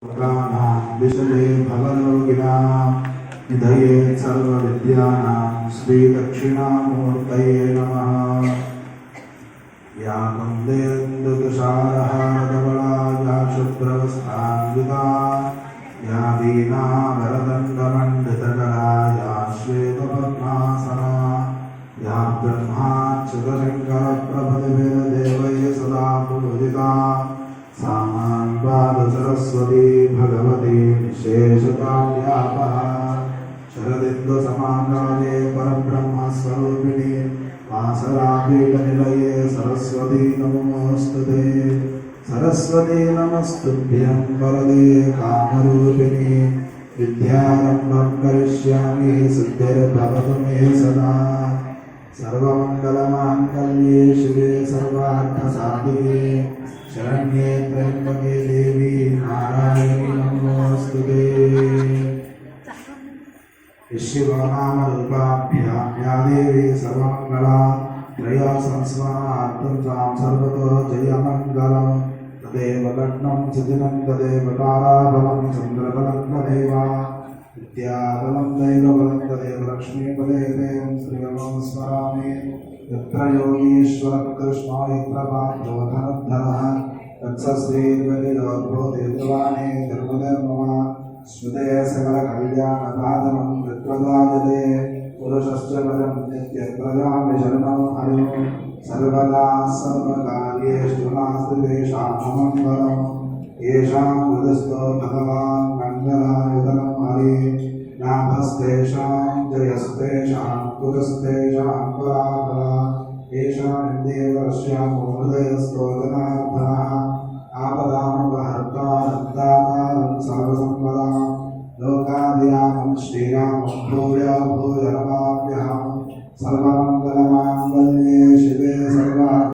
विषये भवरोगिणां निधये सर्वविद्यानां श्रीदक्षिणामूर्तये नमः। या कुन्देन्दुतुषारहारधवला या शुभ्रवस्त्रान्विता या वीणावरदण्डमण्डितकरा या श्वेतपद्मासना या ब्रह्माच्युतशङ्करप्रभृतिभिर्देवैः सदा पूजिता सा सरस्वती भगवती विशेषताव्यापहा शरदिन्दुसमाकारे परब्रह्मस्वरूपिणी वासरापीठनिलये सरस्वती नमोऽस्तुते। सरस्वती नमस्तुभ्यं वरदे कामरूपिणी विद्यारम्भं करिष्यामि सिद्धिर्भवतु मे सदा। सर्वमङ्गलमाङ्गल्ये शिवे सर्वार्थसाधिके शरण्ये त्र्यम्बके देवी नारायणी नमोऽस्तुते। विश्वनामरूपाभ्यां या देवी सर्वमङ्गला त्रया संस्मरणार्थं तां सर्वतो जयमङ्गलं। तदेव लग्नं सुदिनं तदेव ताराबलं चन्द्रबलं तदेव विद्याबलं दैवबलं तदेव लक्ष्मीपदे देवं श्रियं स्मरामि। यत्र योगीश्वरः कृष्णो यत्र पार्थो धनुर्धरः तत्सश्रीर्वलिदोद्भूतिर्वाणे निर्मलर्मम श्रुते सकलकल्याणसाधनं विप्रदायते पुरुषश्च वरं नित्यप्रजामि शरणं हरिं सर्वदा सर्वकार्येषु नास्ति तेषां मङ्गलम्। येषां हृदस्थो भगवान् मङ्गलायुधनं हरि नाभस्तेषां जयस्तेषां पुरस्तेषां परापरा येषां देवश्यामो हृदयस्थो जनार्दनः आपदामपहर्तारं सर्वसम्पदां लोकाभिरामं श्रीरामं भूया भूय नमाम्यहं। सर्वमङ्गलमाङ्गल्ये शिवे सर्वा